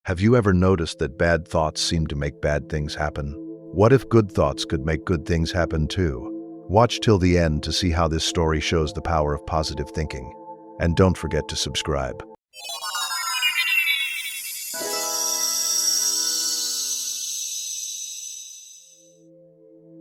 Have you ever noticed that bad thoughts seem to make bad things happen? What if good thoughts could make good things happen too? Watch till the end to see how this story shows the power of positive thinking. And don't forget to subscribe.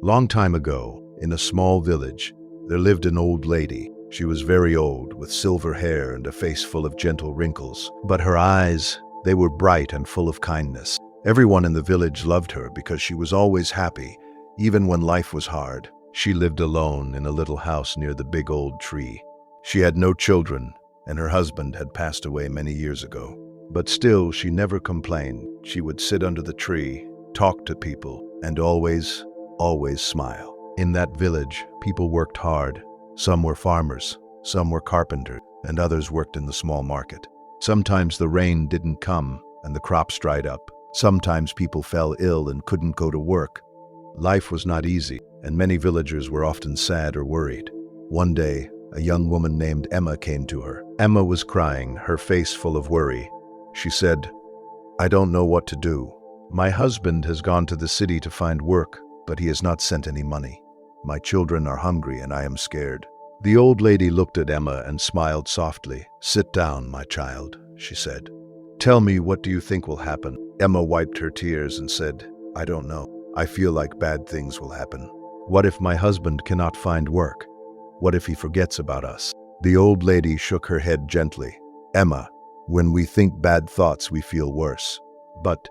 Long time ago, in a small village, there lived an old lady. She was very old, with silver hair and a face full of gentle wrinkles. But her eyes, they were bright and full of kindness. Everyone in the village loved her because she was always happy, even when life was hard. She lived alone in a little house near the big old tree. She had no children, and her husband had passed away many years ago. But still, she never complained. She would sit under the tree, talk to people, and always smile. In that village, people worked hard. Some were farmers, some were carpenters, and others worked in the small market. Sometimes the rain didn't come, and the crops dried up. Sometimes people fell ill and couldn't go to work. Life was not easy, and many villagers were often sad or worried. One day, a young woman named Emma came to her. Emma was crying, her face full of worry. She said, "I don't know what to do. My husband has gone to the city to find work, but he has not sent any money. My children are hungry and I am scared." The old lady looked at Emma and smiled softly. "Sit down, my child," she said. "Tell me, what do you think will happen?" Emma wiped her tears and said, "I don't know. I feel like bad things will happen. What if my husband cannot find work? What if he forgets about us?" The old lady shook her head gently. "Emma, when we think bad thoughts, we feel worse. But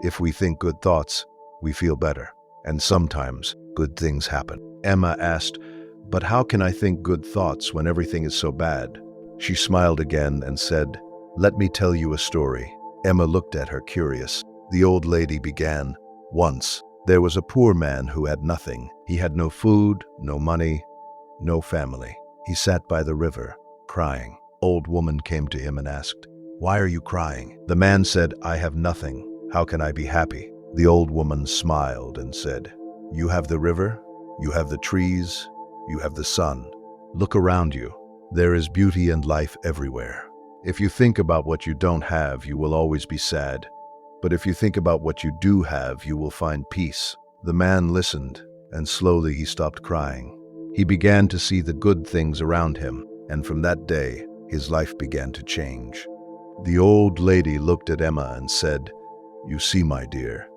if we think good thoughts, we feel better. And sometimes good things happen." Emma asked, "But how can I think good thoughts when everything is so bad?" She smiled again and said, "Let me tell you a story." Emma looked at her, curious. The old lady began, "Once, there was a poor man who had nothing. He had no food, no money, no family. He sat by the river, crying. Old woman came to him and asked, "Why are you crying?" The man said, "I have nothing. How can I be happy?" The old woman smiled and said, "You have the river, you have the trees, you have the sun. Look around you. There is beauty and life everywhere. If you think about what you don't have, you will always be sad. But if you think about what you do have, you will find peace." The man listened, and slowly he stopped crying. He began to see the good things around him, and from that day, his life began to change. The old lady looked at Emma and said, "You see, my dear,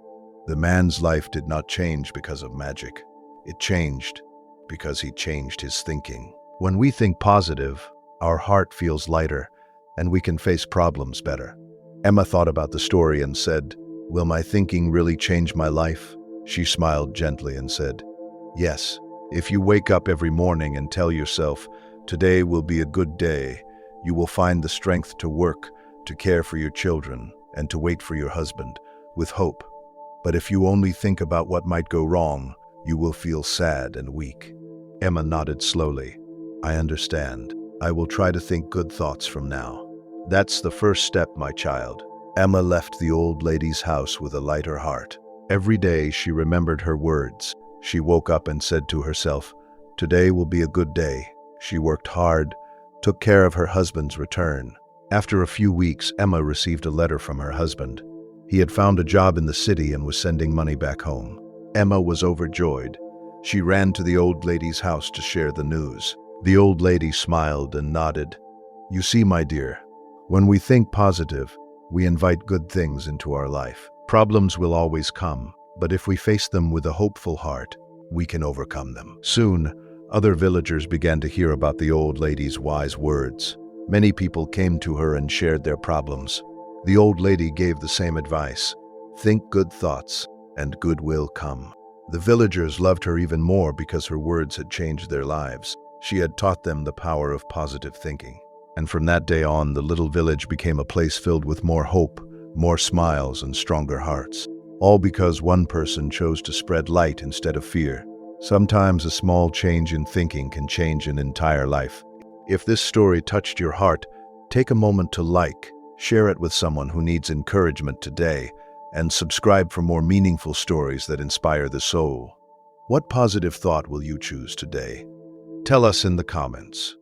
the man's life did not change because of magic. It changed because he changed his thinking." When we think positive, our heart feels lighter, and we can face problems better. Emma thought about the story and said, "Will my thinking really change my life?" She smiled gently and said, "Yes. If you wake up every morning and tell yourself, 'Today will be a good day,' you will find the strength to work, to care for your children, and to wait for your husband, with hope. But if you only think about what might go wrong, you will feel sad and weak." Emma nodded slowly. "I understand. I will try to think good thoughts from now." "That's the first step, my child." Emma left the old lady's house with a lighter heart. Every day she remembered her words. She woke up and said to herself, "Today will be a good day." She worked hard, took care of her husband's return. After a few weeks, Emma received a letter from her husband. He had found a job in the city and was sending money back home. Emma was overjoyed. She ran to the old lady's house to share the news. The old lady smiled and nodded. "You see, my dear, when we think positive, we invite good things into our life. Problems will always come, but if we face them with a hopeful heart, we can overcome them." Soon, other villagers began to hear about the old lady's wise words. Many people came to her and shared their problems. The old lady gave the same advice: "Think good thoughts, and good will come." The villagers loved her even more because her words had changed their lives. She had taught them the power of positive thinking. And from that day on, the little village became a place filled with more hope, more smiles, and stronger hearts. All because one person chose to spread light instead of fear. Sometimes a small change in thinking can change an entire life. If this story touched your heart, take a moment to like, share it with someone who needs encouragement today, and subscribe for more meaningful stories that inspire the soul. What positive thought will you choose today? Tell us in the comments.